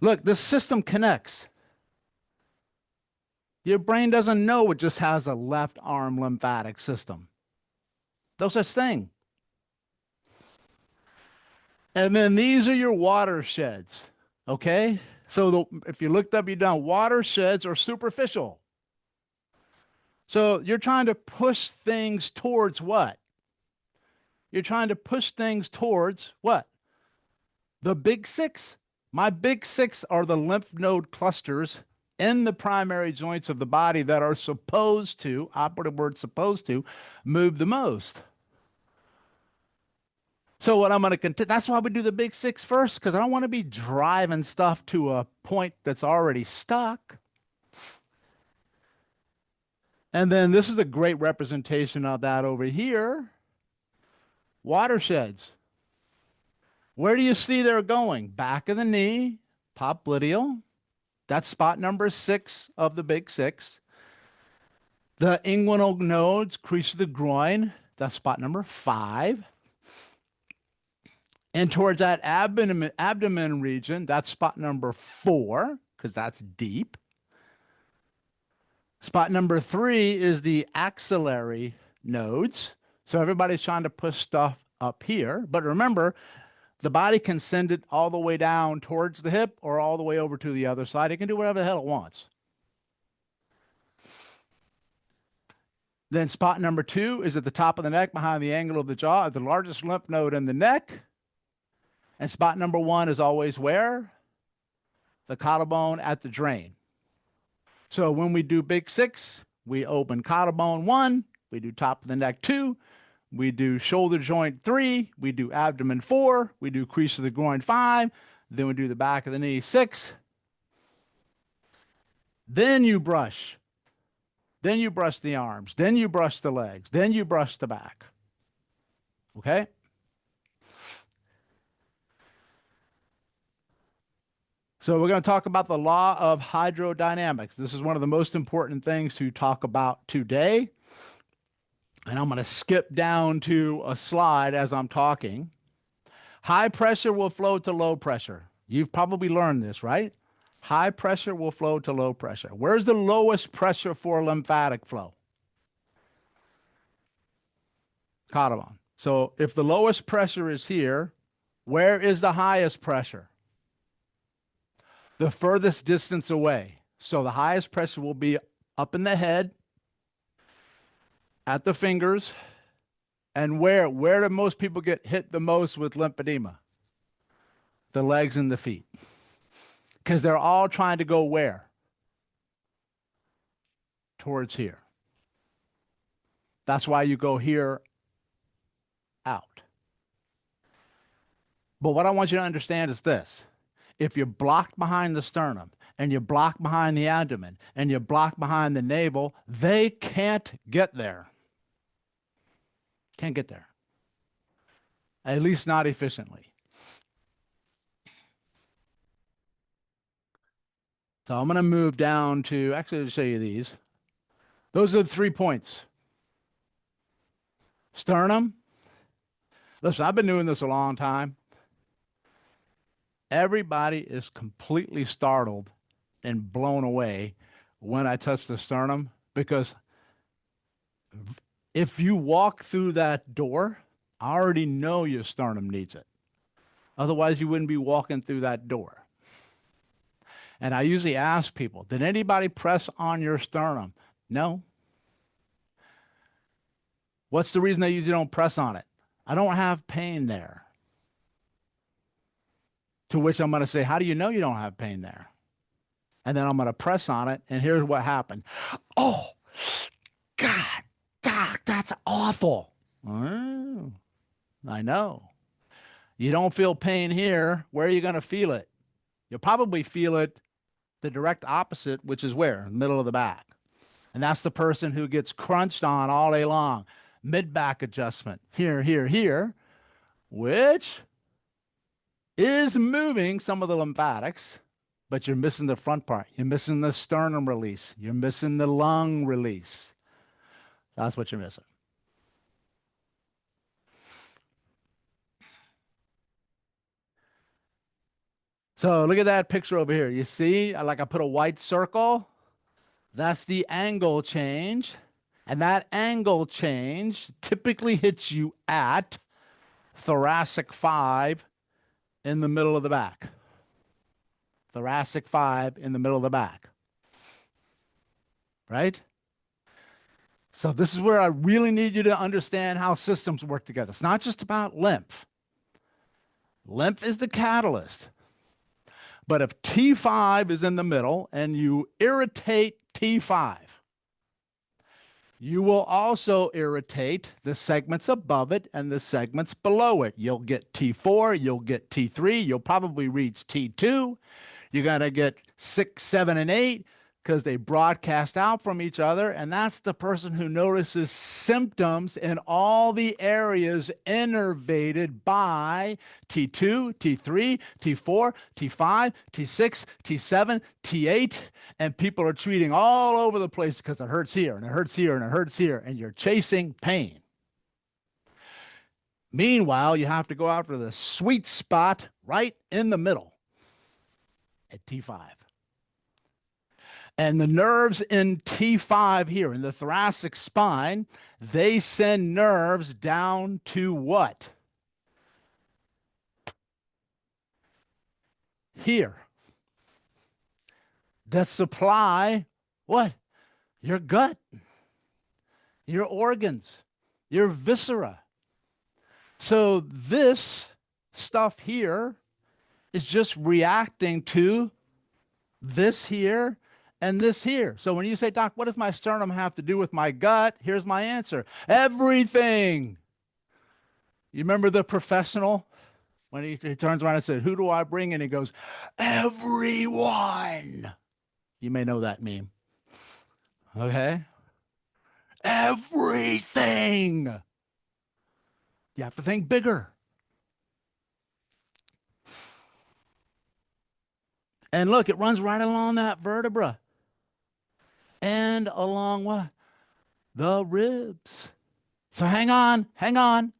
Look, this system connects. Your brain doesn't know it just has a left arm lymphatic system. No such thing. And then these are your watersheds. Okay? So if you looked up, you're done. Watersheds are superficial. So you're trying to push things towards what? You're trying to push things towards what? The big six. My big six are the lymph node clusters in the primary joints of the body that are supposed to, operative word supposed to, move the most. So what I'm going to continue, that's why we do the big six first, because I don't want to be driving stuff to a point that's already stuck. And then this is a great representation of that over here. Watersheds. Where do you see they're going? Back of the knee, popliteal. That's spot number 6 of the big six. The inguinal nodes, crease of the groin. That's spot number 5. And towards that abdomen region, that's spot number 4, because that's deep. Spot number 3 is the axillary nodes. So everybody's trying to push stuff up here. But remember, the body can send it all the way down towards the hip or all the way over to the other side. It can do whatever the hell it wants. Then spot number 2 is at the top of the neck behind the angle of the jaw, the largest lymph node in the neck. And spot number 1 is always where? The collarbone at the drain. So when we do big six, we open collarbone 1, we do top of the neck 2, we do shoulder joint 3, we do abdomen 4, we do crease of the groin 5, then we do the back of the knee 6. Then you brush. Then you brush the arms. Then you brush the legs. Then you brush the back. Okay? So we're going to talk about the law of hydrodynamics. This is one of the most important things to talk about today. And I'm going to skip down to a slide as I'm talking. High pressure will flow to low pressure. You've probably learned this, right? High pressure will flow to low pressure. Where's the lowest pressure for lymphatic flow? Collarbone. So if the lowest pressure is here, where is the highest pressure? The furthest distance away. So the highest pressure will be up in the head, at the fingers, and where do most people get hit the most with lymphedema? The legs and the feet. Because they're all trying to go where? Towards here. That's why you go here out. But what I want you to understand is this. If you're blocked behind the sternum and you're blocked behind the abdomen and you're blocked behind the navel, they can't get there. Can't get there. At least not efficiently. So I'm going to move down to, actually, to show you these. Those are the 3 points. Sternum. Listen, I've been doing this a long time. Everybody is completely startled and blown away when I touch the sternum, because if you walk through that door, I already know your sternum needs it. Otherwise, you wouldn't be walking through that door. And I usually ask people, did anybody press on your sternum? No. What's the reason they usually don't press on it? I don't have pain there. To which I'm going to say, how do you know you don't have pain there? And then I'm going to press on it, and here's what happened. Oh, God, Doc, that's awful. Oh, I know. You don't feel pain here. Where are you going to feel it? You'll probably feel it the direct opposite, which is where? Middle of the back. And that's the person who gets crunched on all day long. Mid-back adjustment. Here, here, here. Which is moving some of the lymphatics, but you're missing the front part. You're missing the sternum release. You're missing the lung release. That's what you're missing. So look at that picture over here. You see, like I put a white circle. That's the angle change. And that angle change typically hits you at thoracic 5 in the middle of the back. Thoracic 5 in the middle of the back. Right? So this is where I really need you to understand how systems work together. It's not just about lymph. Lymph is the catalyst. But if T5 is in the middle and you irritate T5, you will also irritate the segments above it and the segments below it. You'll get T4, you'll get T3, you'll probably reach T2. You're going to get 6, 7, and 8 because they broadcast out from each other. And that's the person who notices symptoms in all the areas innervated by T2, T3, T4, T5, T6, T7, T8. And people are treating all over the place because it hurts here and it hurts here and it hurts here. And you're chasing pain. Meanwhile, you have to go after the sweet spot right in the middle at T5. And the nerves in T5 here in the thoracic spine, they send nerves down to what? Here. That supply what? Your gut, your organs, your viscera. So this stuff here is just reacting to this here and this here. So when you say, Doc, what does my sternum have to do with my gut? Here's my answer. Everything. You remember the professional when he turns around and said, who do I bring? And he goes, everyone. You may know that meme. Okay. Everything. You have to think bigger. And look, it runs right along that vertebra. And along what? The ribs. So hang on, hang on.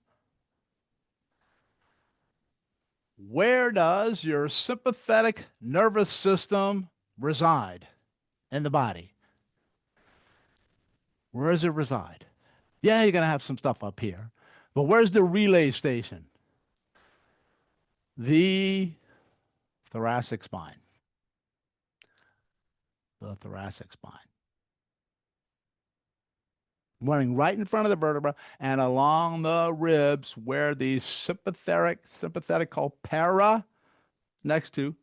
Where does your sympathetic nervous system reside in the body? Where does it reside? Yeah, you're going to have some stuff up here. But where's the relay station? The thoracic spine. The thoracic spine. Running right in front of the vertebra and along the ribs where the sympathetic called para, next to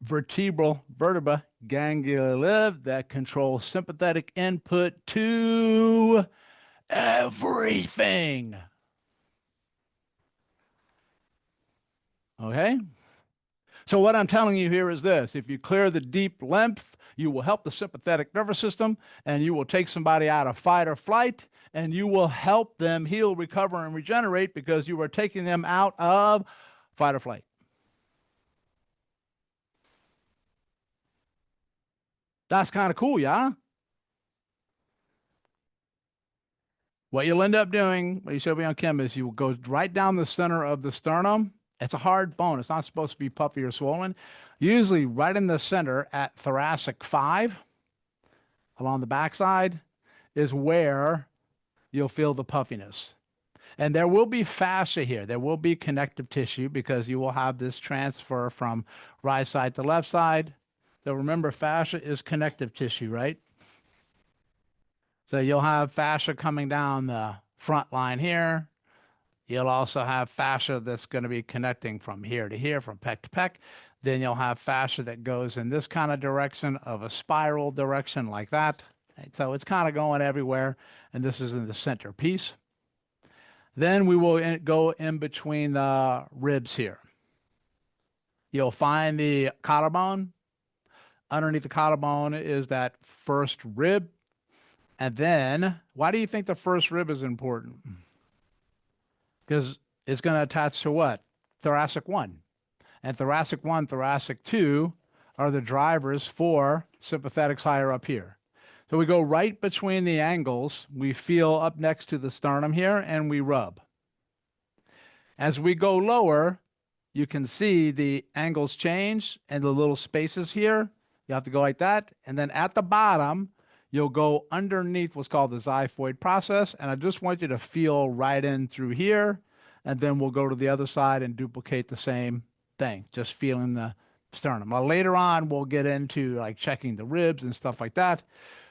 vertebral vertebra ganglia live, that controls sympathetic input to everything. Okay? So what I'm telling you here is this. If you clear the deep lymph, you will help the sympathetic nervous system, and you will take somebody out of fight or flight, and you will help them heal, recover, and regenerate because you are taking them out of fight or flight. That's kind of cool, yeah? What you'll end up doing, what you showed me on chem, is you will go right down the center of the sternum. It's a hard bone. It's not supposed to be puffy or swollen. Usually right in the center at thoracic 5, along the backside, is where you'll feel the puffiness. And there will be fascia here. There will be connective tissue because you will have this transfer from right side to left side. So remember, fascia is connective tissue, right? So you'll have fascia coming down the front line here. You'll also have fascia that's going to be connecting from here to here, from pec to pec. Then you'll have fascia that goes in this kind of direction of a spiral direction like that. Right? So it's kind of going everywhere. And this is in the center piece. Then we will go in between the ribs here. You'll find the collarbone. Underneath the collarbone is that first rib. And then, why do you think the first rib is important? Because it's going to attach to what? Thoracic 1. And thoracic 1, thoracic 2 are the drivers for sympathetics higher up here. So we go right between the angles. We feel up next to the sternum here, and we rub. As we go lower, you can see the angles change and the little spaces here. You have to go like that. And then at the bottom, you'll go underneath what's called the xiphoid process. And I just want you to feel right in through here. And then we'll go to the other side and duplicate the same thing, just feeling the sternum. Now, later on, we'll get into like checking the ribs and stuff like that.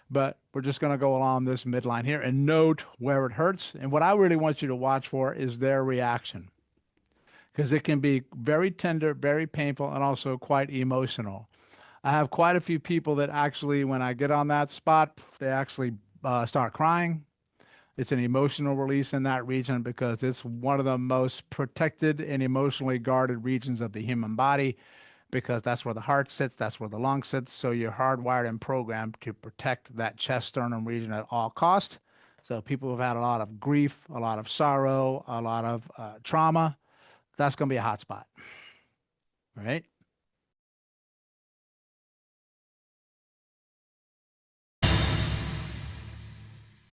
But we're just going to go along this midline here and note where it hurts. And what I really want you to watch for is their reaction, because it can be very tender, very painful, and also quite emotional. I have quite a few people that actually, when I get on that spot, they actually start crying. It's an emotional release in that region because it's one of the most protected and emotionally guarded regions of the human body, because that's where the heart sits, that's where the lung sits. So you're hardwired and programmed to protect that chest sternum region at all cost. So people who've had a lot of grief, a lot of sorrow, a lot of trauma, that's going to be a hot spot, right?